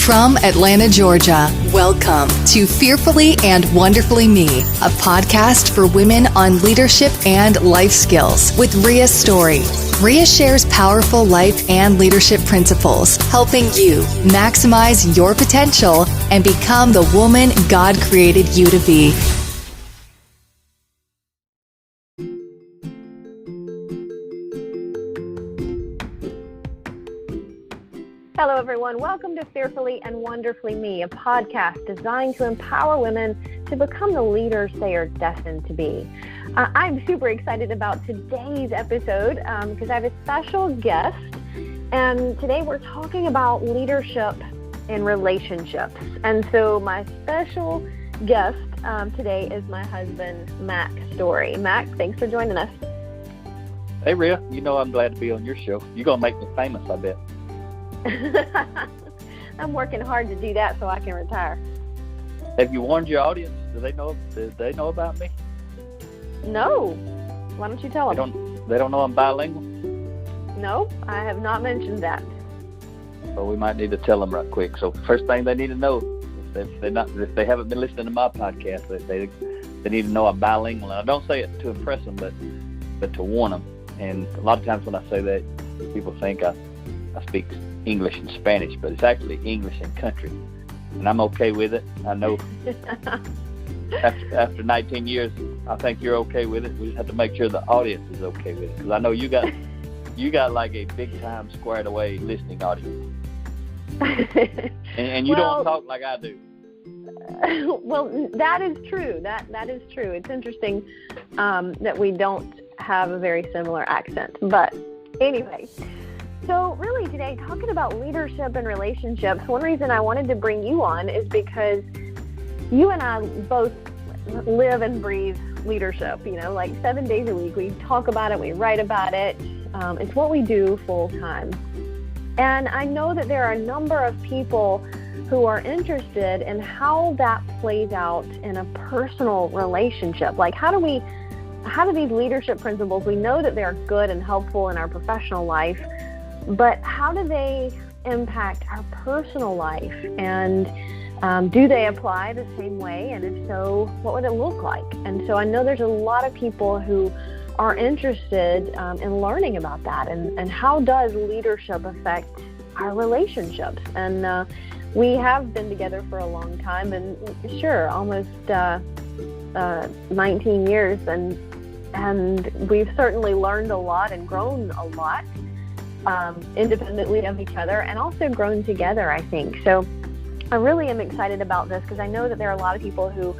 From Atlanta, Georgia, welcome to Fearfully and Wonderfully Me, a podcast for women on leadership and life skills with Ria Story. Ria shares powerful life and leadership principles, helping you maximize your potential and become the woman God created you to be. Hello, everyone. Welcome to Fearfully and Wonderfully Me, a podcast designed to empower women to become the leaders they are destined to be. I'm super excited about today's episode because I have a special guest, and today we're talking about leadership in relationships. And so my special guest today is my husband, Mack Story. Mack, thanks for joining us. Hey, Ria. You know I'm glad to be on your show. You're going to make me famous, I bet. I'm working hard to do that so I can retire. Have you warned your audience? Do they know about me? No. Why don't you tell them? They don't know I'm bilingual? No, I have not mentioned that. Well, we might need to tell them right quick. So first thing they need to know, if they haven't been listening to my podcast, they need to know I'm bilingual. And I don't say it to impress them, but to warn them. And a lot of times when I say that, people think I speak English and Spanish, but it's actually English and country, and I'm okay with it. I know after 19 years, I think you're okay with it. We just have to make sure the audience is okay with it, because I know you got like a big time squared away listening audience, and you don't talk like I do. Well, that is true. That is true. It's interesting that we don't have a very similar accent, but anyway. So really today, talking about leadership and relationships, one reason I wanted to bring you on is because you and I both live and breathe leadership, like 7 days a week. We talk about it, we write about it. It's what we do full time. And I know that there are a number of people who are interested in how that plays out in a personal relationship. Like how do these leadership principles, we know that they're good and helpful in our professional life, but how do they impact our personal life? And do they apply the same way? And if so, what would it look like? And so I know there's a lot of people who are interested in learning about that. And how does leadership affect our relationships? And we have been together for a long time, and sure, almost 19 years. And we've certainly learned a lot and grown a lot. Independently of each other, and also grown together, I think. So I really am excited about this because I know that there are a lot of people who,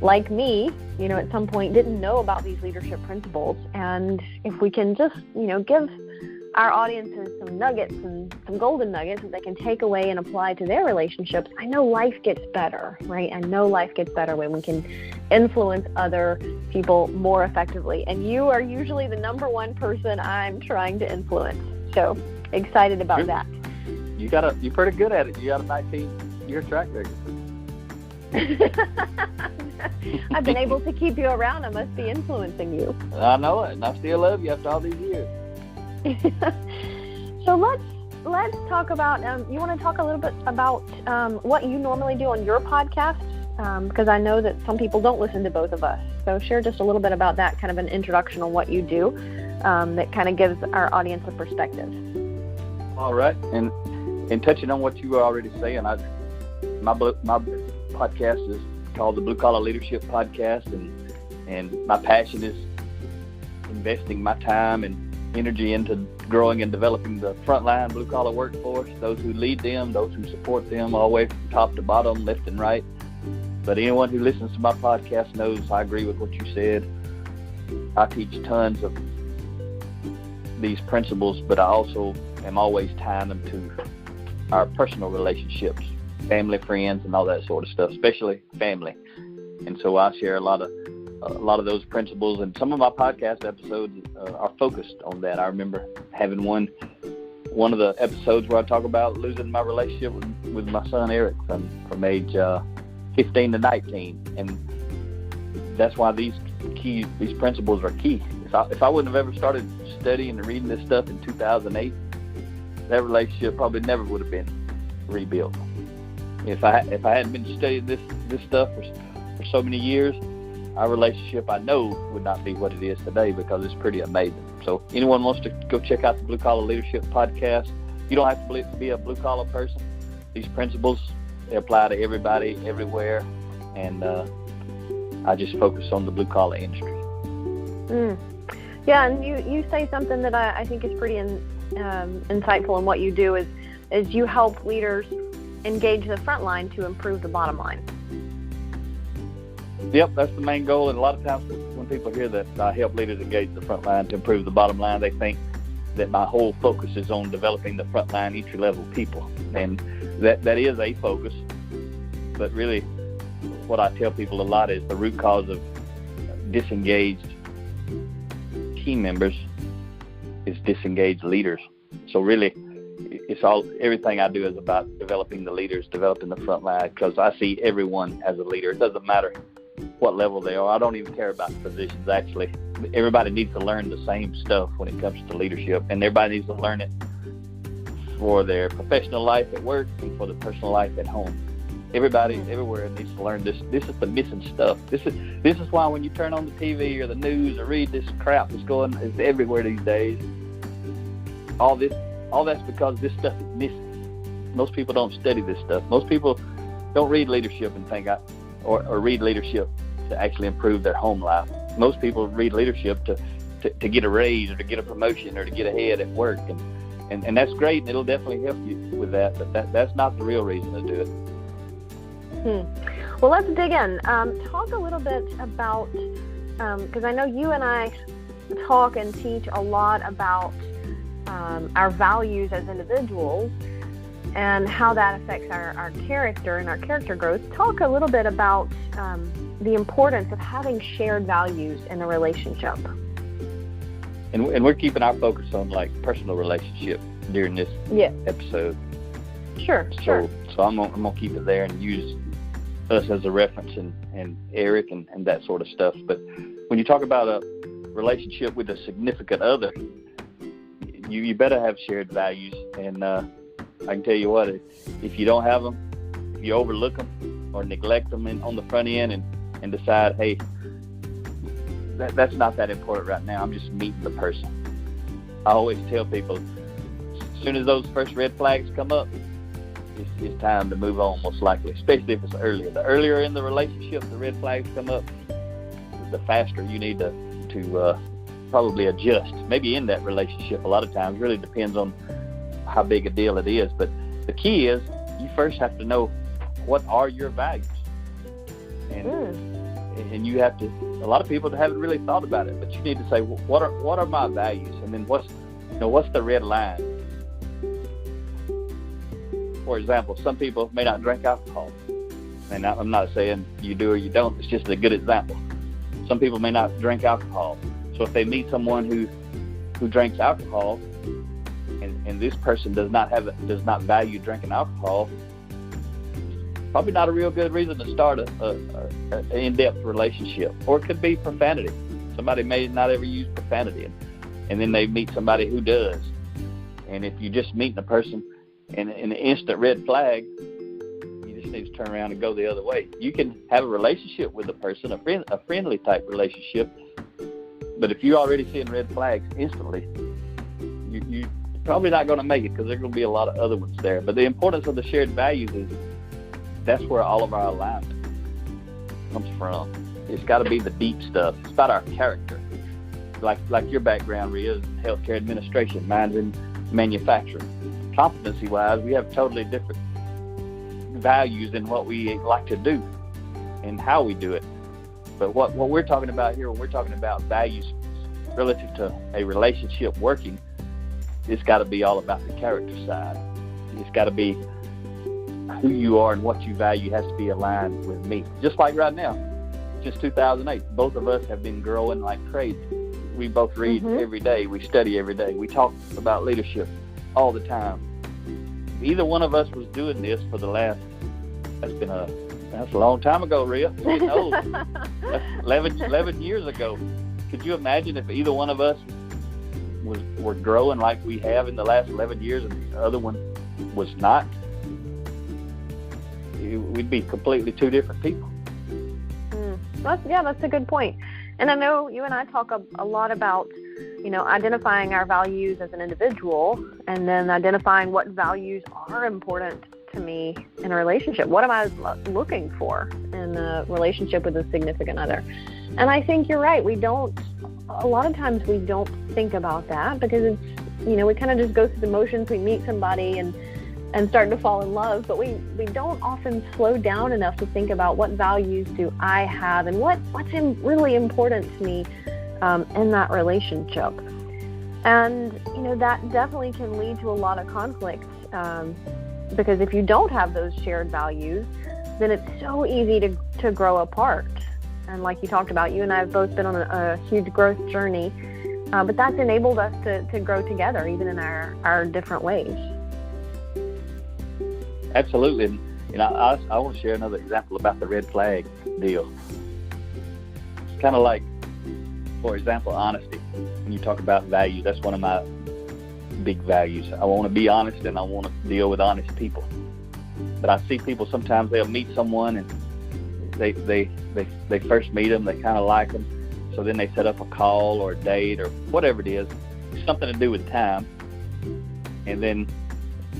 like me, at some point didn't know about these leadership principles. And if we can just, give our audiences some nuggets and some golden nuggets that they can take away and apply to their relationships, I know life gets better, right? I know life gets better when we can influence other people more effectively. And you are usually the number one person I'm trying to influence. So excited about that. You're pretty good at it. You got a 19-year track record. I've been able to keep you around. I must be influencing you. I know it, and I still love you after all these years. So let's talk about, you want to talk a little bit about what you normally do on your podcast? Because I know that some people don't listen to both of us. So share just a little bit about that, kind of an introduction on what you do that kind of gives our audience a perspective. All right. And touching on what you were already saying, my podcast is called the Blue Collar Leadership Podcast, and my passion is investing my time and energy into growing and developing the frontline blue-collar workforce, those who lead them, those who support them, all the way from top to bottom, left and right. But anyone who listens to my podcast knows I agree with what you said. I teach tons of these principles, but I also am always tying them to our personal relationships, family, friends, and all that sort of stuff, especially family. And so I share a lot of those principles, and some of my podcast episodes are focused on that. I remember having one of the episodes where I talk about losing my relationship with my son Eric from age 15 to 19, and that's why these principles are key. If I wouldn't have ever started studying and reading this stuff in 2008, that relationship probably never would have been rebuilt. If I hadn't been studying this stuff for so many years, our relationship, I know, would not be what it is today, because it's pretty amazing. So anyone wants to go check out the Blue Collar Leadership Podcast, you don't have to be a blue collar person. These principles, they apply to everybody, everywhere, and I just focus on the blue collar industry. Yeah, and you say something that I think is pretty insightful in what you do is you help leaders engage the front line to improve the bottom line. Yep, that's the main goal. And a lot of times when people hear that I help leaders engage the front line to improve the bottom line, they think that my whole focus is on developing the front line entry-level people. And that is a focus. But really, what I tell people a lot is the root cause of disengaged team members is disengaged leaders. So really, everything I do is about developing the leaders, developing the front line, because I see everyone as a leader. It doesn't matter what level they are. I don't even care about the positions, actually. Everybody needs to learn the same stuff when it comes to leadership, and everybody needs to learn it for their professional life at work and for their personal life at home. Everybody everywhere needs to learn this. This is the missing stuff. This is why when you turn on the TV or the news or read this crap it's everywhere these days. All that's because this stuff is missing. Most people don't study this stuff. Most people don't read leadership and think or read leadership to actually improve their home life. Most people read leadership to get a raise or to get a promotion or to get ahead at work, and that's great, and it'll definitely help you with that. But that's not the real reason to do it. Well, let's dig in. Talk a little bit about, because I know you and I talk and teach a lot about our values as individuals and how that affects our character and our character growth. Talk a little bit about the importance of having shared values in a relationship. And we're keeping our focus on like personal relationship during this episode. Sure. So I'm gonna keep it there and use us as a reference and Eric and that sort of stuff. But when you talk about a relationship with a significant other, you better have shared values. And I can tell you what, if you don't have them, if you overlook them or neglect them on the front end and decide, hey, that's not that important right now, I'm just meeting the person. I always tell people, as soon as those first red flags come up, it's time to move on, most likely, especially if it's earlier. The earlier in the relationship the red flags come up, the faster you need to probably adjust. Maybe in that relationship a lot of times, really depends on how big a deal it is. But the key is you first have to know what are your values. And you have to, a lot of people haven't really thought about it, but you need to say, what are my values? And then what's the red line? For example, some people may not drink alcohol. And I'm not saying you do or you don't, it's just a good example. Some people may not drink alcohol. So if they meet someone who drinks alcohol and this person does not value drinking alcohol, probably not a real good reason to start an in-depth relationship. Or it could be profanity. Somebody may not ever use profanity, and then they meet somebody who does. And if you just meet a person and an instant red flag, you just need to turn around and go the other way. You can have a relationship with a person, a friendly type relationship, but if you're already seeing red flags instantly, you're probably not going to make it, because there's going to be a lot of other ones there. But the importance of the shared values is that's where all of our alignment comes from. It's got to be the deep stuff. It's about our character. Like your background, Ria, is healthcare administration, mine's in manufacturing. Competency-wise, we have totally different values in what we like to do and how we do it. But what we're talking about here, when we're talking about values relative to a relationship working, it's got to be all about the character side. It's got to be who you are and what you value has to be aligned with me. Just like right now, since 2008, both of us have been growing like crazy. We both read every day. We study every day. We talk about leadership all the time. If either one of us was doing this for the last, that's a long time ago, Ria. That's 11 years ago. Could you imagine if either one of us were growing like we have in the last 11 years and the other one was not? we'd be completely two different people. That's a good point. And I know you and I talk a lot about, identifying our values as an individual and then identifying what values are important to me in a relationship. What am I looking for in a relationship with a significant other? And I think you're right. A lot of times we don't think about that because it's, we kind of just go through the motions. We meet somebody and start to fall in love, but we don't often slow down enough to think about what values do I have and what's really important to me in that relationship. And, that definitely can lead to a lot of conflict because if you don't have those shared values, then it's so easy to grow apart. And like you talked about, you and I have both been on a huge growth journey, but that's enabled us to grow together, even in our different ways. Absolutely. And I want to share another example about the red flag deal. It's kind of like, for example, honesty. When you talk about values, that's one of my big values. I want to be honest and I want to deal with honest people. But I see people sometimes they'll meet someone and they first meet them, they kind of like them. So then they set up a call or a date or whatever it is, something to do with time. And then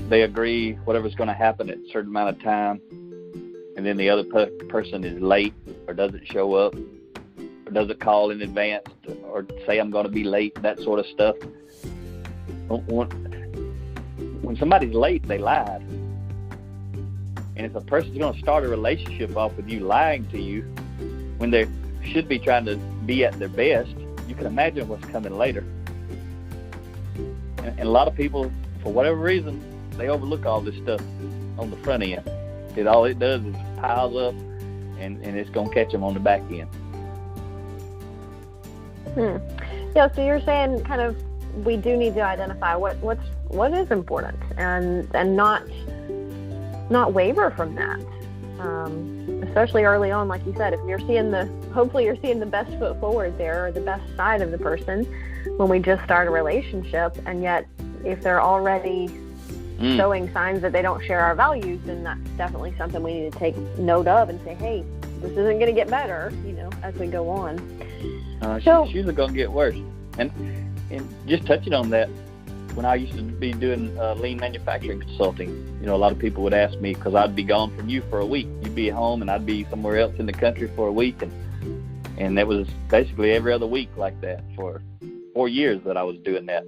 they agree whatever's going to happen at a certain amount of time, and then the other person is late or doesn't show up or doesn't call in advance or say I'm going to be late, that sort of stuff. When somebody's late, they lied. And if a person's going to start a relationship off with you lying to you when they should be trying to be at their best, you can imagine what's coming later. And a lot of people, for whatever reason, they overlook all this stuff on the front end. All it does is piles up, and it's going to catch them on the back end. Yeah, so you're saying kind of we do need to identify what is important and not waver from that. Especially early on, like you said, if hopefully you're seeing the best foot forward there, or the best side of the person when we just start a relationship, and yet if they're already showing signs that they don't share our values, then that's definitely something we need to take note of and say, hey, this isn't going to get better, as we go on. She's going to get worse. And just touching on that, when I used to be doing lean manufacturing consulting, a lot of people would ask me, because I'd be gone from you for a week. You'd be home and I'd be somewhere else in the country for a week. And that was basically every other week like that for 4 years that I was doing that.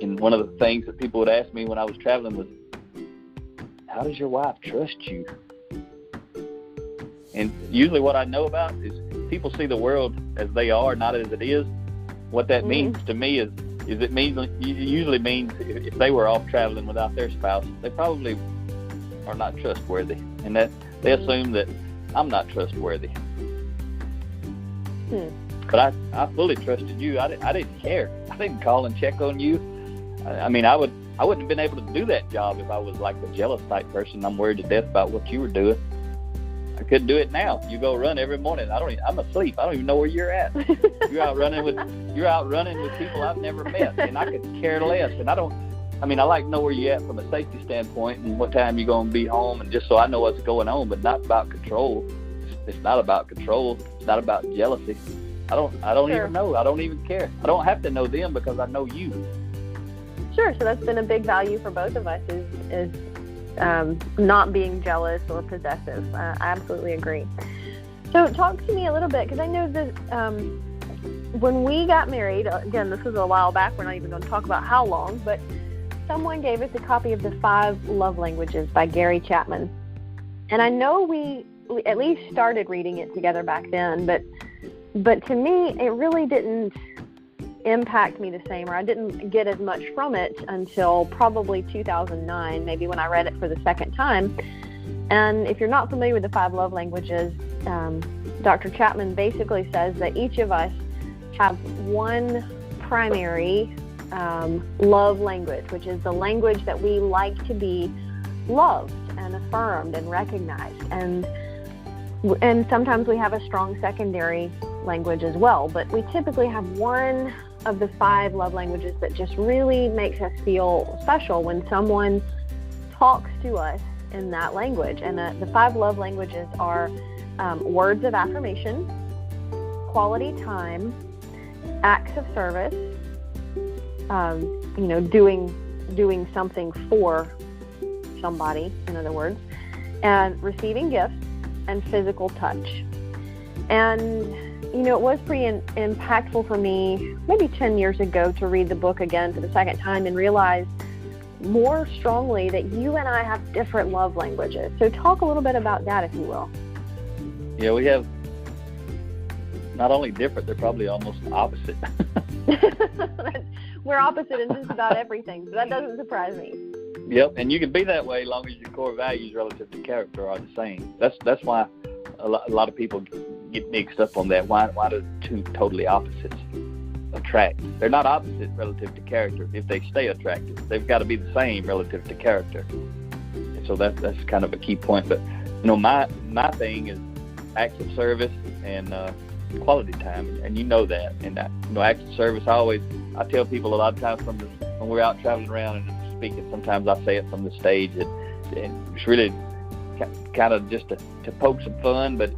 And one of the things that people would ask me when I was traveling was, how does your wife trust you? And usually what I know about is people see the world as they are, not as it is. What that means to me is it usually means if they were off traveling without their spouse, they probably are not trustworthy. And that they assume that I'm not trustworthy. But I fully trusted you. I didn't care. I didn't call and check on you. I mean, I wouldn't have been able to do that job if I was like a jealous type person. I'm worried to death about what you were doing. I couldn't do it now. You go run every morning. I'm asleep. I don't even know where you're at. You're out running with people I've never met, and I could care less. And I like to know where you're at from a safety standpoint and what time you're going to be home, and just so I know what's going on, but not about control. It's not about control. It's not about jealousy. I don't even know. I don't even care. I don't have to know them because I know you. Sure. So that's been a big value for both of us is not being jealous or possessive. I absolutely agree. So talk to me a little bit, because I know that when we got married, again, this was a while back. We're not even going to talk about how long, but someone gave us a copy of The 5 Love Languages by Gary Chapman. And I know we at least started reading it together back then, but to me, it really didn't impact me the same, or I didn't get as much from it until probably 2009, maybe when I read it for the second time. And if you're not familiar with The 5 Love Languages, Dr. Chapman basically says that each of us have one primary love language, which is the language that we like to be loved and affirmed and recognized. And sometimes we have a strong secondary language as well, but we typically have one of the 5 love languages that just really makes us feel special when someone talks to us in that language. And the 5 love languages are words of affirmation, quality time, acts of service, doing something for somebody, in other words, and receiving gifts, and physical touch. And, it was pretty impactful for me maybe 10 years ago to read the book again for the second time and realize more strongly that you and I have different love languages. So talk a little bit about that, if you will. Yeah, we have not only different, they're probably almost opposite. We're opposite in just about everything, so that doesn't surprise me. Yep, and you can be that way as long as your core values relative to character are the same. That's why a lot of people get mixed up on that. Why do two totally opposites attract? They're not opposite relative to character. If they stay attracted, they've got to be the same relative to character. And so that's kind of a key point. But my thing is acts of service and quality time, and you know that. And acts of service, I tell people a lot of times when we're out traveling around and speaking, sometimes I say it from the stage, and it's really kind of just to poke some fun, but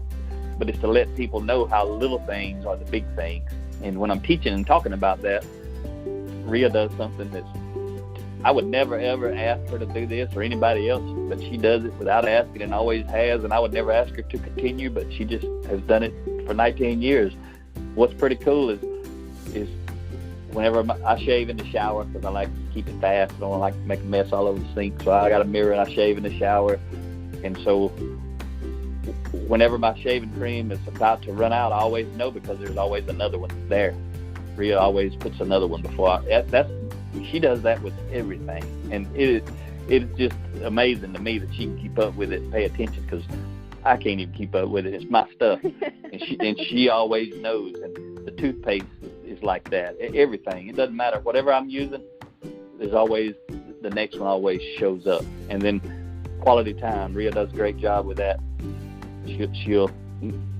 it's to let people know how little things are the big things. And when I'm teaching and talking about that, Ria does something that's, I would never ever ask her to do this or anybody else, but she does it without asking and always has, and I would never ask her to continue, but she just has done it for 19 years. What's pretty cool is whenever I shave in the shower, because I like to keep it fast, I don't like to make a mess all over the sink, so I got a mirror and I shave in the shower. And so whenever my shaving cream is about to run out, I always know, because there's always another one there. Ria always puts another one before she does that with everything. And it's just amazing to me that she can keep up with it and pay attention, because I can't even keep up with it. It's my stuff. and she always knows. And the toothpaste is like that. Everything. It doesn't matter. Whatever I'm using, there's always, the next one always shows up. And then quality time. Ria does a great job with that. She'll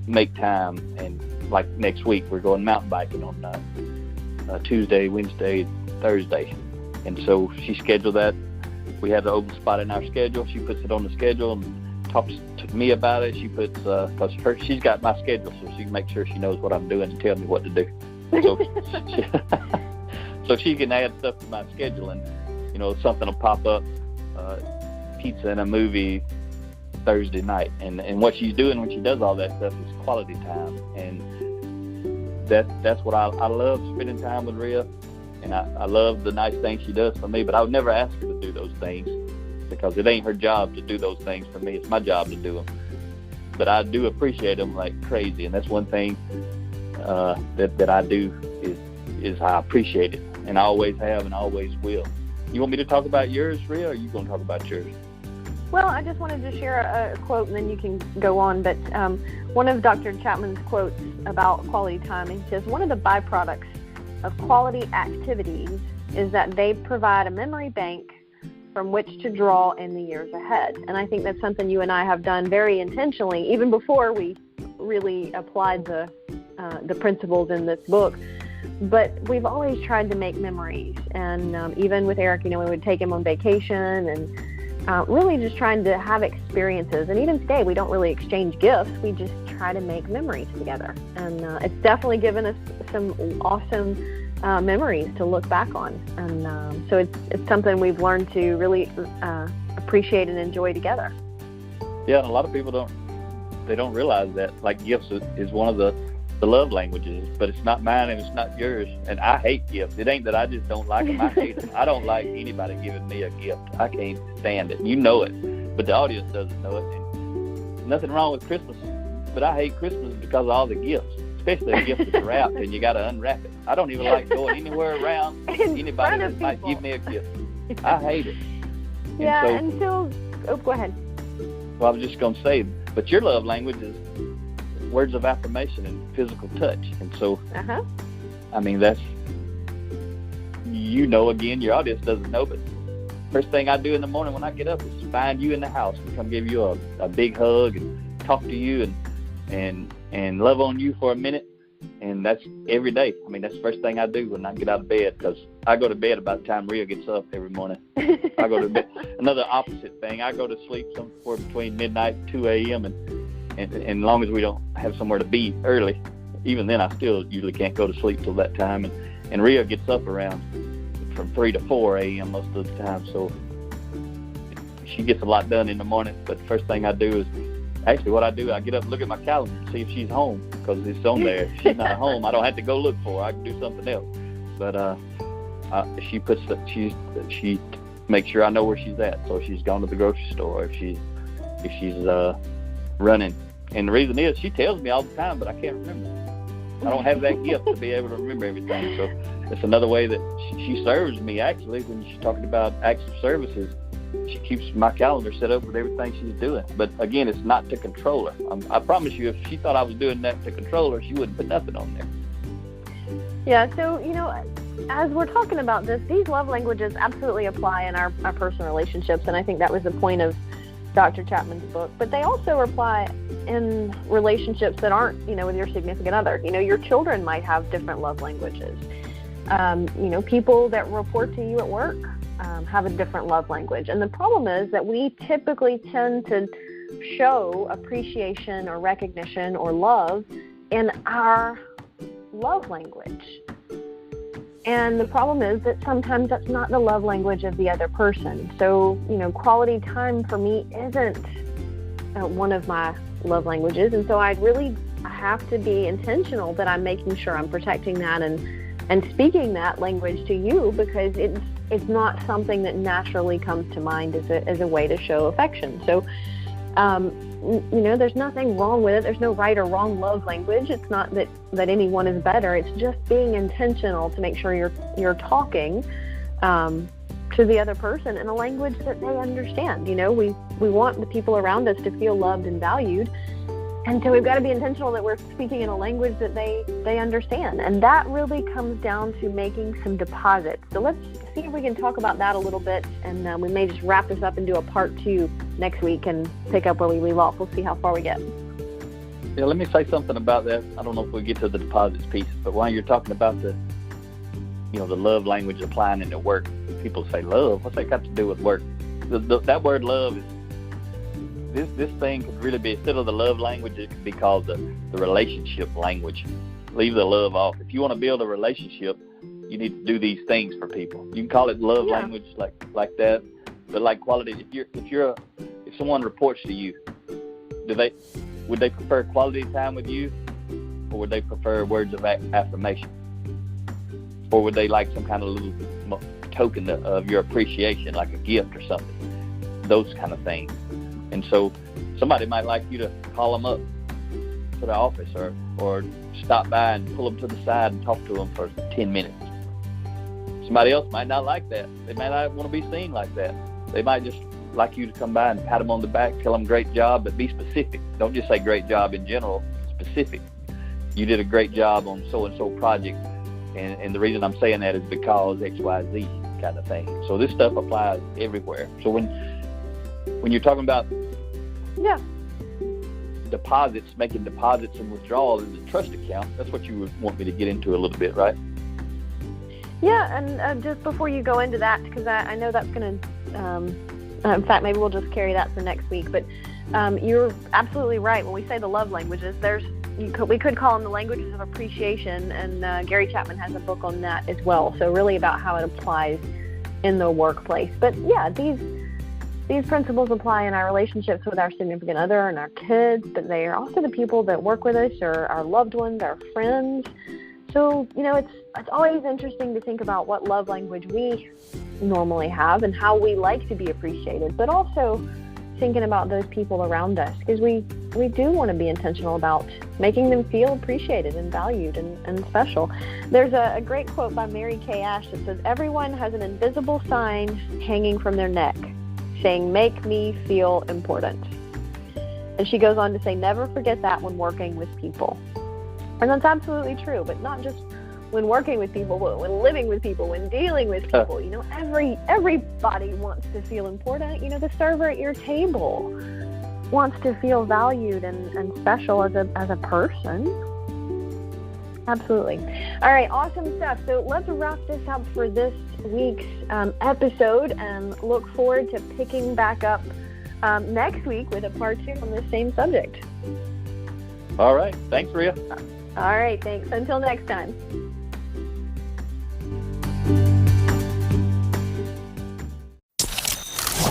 make time, and like next week we're going mountain biking on Tuesday, Wednesday, Thursday, and so she scheduled that. We had the open spot in our schedule. She puts it on the schedule and talks to me about it. She puts because she's got my schedule, so she can make sure she knows what I'm doing and tell me what to do. So she can add stuff to my schedule, and something will pop up, pizza and a movie Thursday night, and what she's doing when she does all that stuff is quality time, and that's what I love, spending time with Ria, and I love the nice things she does for me. But I would never ask her to do those things, because it ain't her job to do those things for me. It's my job to do them. But I do appreciate them like crazy, and that's one thing that I do is I appreciate it, and I always have and always will. You want me to talk about yours, Ria, or are you going to talk about yours? Well, I just wanted to share a quote, and then you can go on. But one of Dr. Chapman's quotes about quality time, he says, one of the byproducts of quality activities is that they provide a memory bank from which to draw in the years ahead. And I think that's something you and I have done very intentionally, even before we really applied the principles in this book. But we've always tried to make memories. And even with Eric, we would take him on vacation and really just trying to have experiences. And even today, we don't really exchange gifts. We just try to make memories together. And it's definitely given us some awesome memories to look back on. And so it's something we've learned to really appreciate and enjoy together. Yeah, and a lot of people don't realize that. Like, gifts is one of the love languages, but it's not mine and it's not yours. And I hate gifts. It ain't that I just don't like them. I hate them. I don't like anybody giving me a gift. I can't stand it. You know it, but the audience doesn't know it. And nothing wrong with Christmas, but I hate Christmas because of all the gifts, especially a gift that's wrapped and you got to unwrap it. I don't even like going anywhere around anybody that might give me a gift. I hate it. Yeah, and so go ahead. Well, I was just going to say, but your love language is words of affirmation and physical touch. And so, I mean, that's, again, your audience doesn't know, but first thing I do in the morning when I get up is find you in the house and come give you a big hug and talk to you and love on you for a minute. And that's every day. I mean, that's the first thing I do when I get out of bed, because I go to bed about the time Ria gets up every morning. I go to bed. Another opposite thing, I go to sleep somewhere between midnight and 2 a.m. And as long as we don't have somewhere to be early, even then I still usually can't go to sleep till that time. And Ria gets up around from 3 to 4 a.m. most of the time. So she gets a lot done in the morning. But the first thing I do is, actually what I do, I get up and look at my calendar and see if she's home, because it's on there. If she's not home, I don't have to go look for her. I can do something else. But she makes sure I know where she's at. So if she's gone to the grocery store, if she's running. And the reason is, she tells me all the time, but I can't remember. I don't have that gift to be able to remember everything. So it's another way that she serves me, actually. When she's talking about acts of services, she keeps my calendar set up with everything she's doing. But again, it's not to control her. I promise you, if she thought I was doing that to control her, she wouldn't put nothing on there. Yeah, so, as we're talking about this, these love languages absolutely apply in our personal relationships, and I think that was the point of Dr. Chapman's book. But they also apply in relationships that aren't, with your significant other. Your children might have different love languages. People that report to you at work have a different love language. And the problem is that we typically tend to show appreciation or recognition or love in our love language. And the problem is that sometimes that's not the love language of the other person. So, quality time for me isn't one of my love languages. And so I have to be intentional that I'm making sure I'm protecting that and speaking that language to you, because it's not something that naturally comes to mind as a way to show affection. So, there's nothing wrong with it. There's no right or wrong love language. It's not that any one is better. It's just being intentional to make sure you're talking to the other person in a language that they understand. We want the people around us to feel loved and valued. And so we've got to be intentional that we're speaking in a language that they understand. And that really comes down to making some deposits. So let's see if we can talk about that a little bit. And we may just wrap this up and do a part 2 next week and pick up where we leave off. We'll see how far we get. Yeah, let me say something about that. I don't know if we get to the deposits piece, but while you're talking about the love language applying into work, people say, love, what's that got to do with work? That word love is, this thing could really be, instead of the love language, it could be called the relationship language. Leave the love off. If you want to build a relationship, you need to do these things for people. You can call it love language like that, but like quality. If someone reports to you, would they prefer quality time with you, or would they prefer words of affirmation, or would they like some kind of little token of your appreciation, like a gift or something? Those kind of things. And so somebody might like you to call them up to the office or stop by and pull them to the side and talk to them for 10 minutes. Somebody else might not like that. They might not want to be seen like that. They might just like you to come by and pat them on the back, tell them great job, but be specific. Don't just say great job in general, specific. You did a great job on so-and-so project, and the reason I'm saying that is because X, Y, Z kind of thing. So this stuff applies everywhere. So when you're talking about deposits, making deposits and withdrawals in the trust account, that's what you would want me to get into a little bit, right? Yeah, and just before you go into that, because I know that's going to, in fact, maybe we'll just carry that for next week, but you're absolutely right. When we say the love languages, we could call them the languages of appreciation, and Gary Chapman has a book on that as well, so really about how it applies in the workplace. But yeah, these principles apply in our relationships with our significant other and our kids, but they are also the people that work with us, or our loved ones, our friends. So, it's always interesting to think about what love language we normally have and how we like to be appreciated, but also thinking about those people around us, because we do want to be intentional about making them feel appreciated and valued and special. There's a great quote by Mary Kay Ash that says, "Everyone has an invisible sign hanging from their neck saying, 'Make me feel important.'" And she goes on to say, "Never forget that when working with people." And that's absolutely true, but not just when working with people, but when living with people, when dealing with people. Everybody wants to feel important. The server at your table wants to feel valued and special as a person. Absolutely. All right, awesome stuff. So let's wrap this up for this week's episode, and look forward to picking back up next week with a part 2 on the same subject. All right. Thanks, Ria. All right, thanks. Until next time.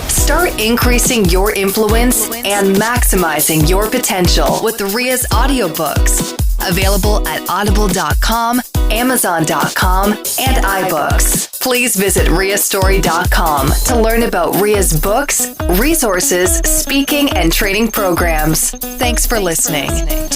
Start increasing your influence and maximizing your potential with Ria's audiobooks. Available at audible.com, amazon.com, and iBooks. Please visit riastory.com to learn about Ria's books, resources, speaking, and training programs. Thanks for listening.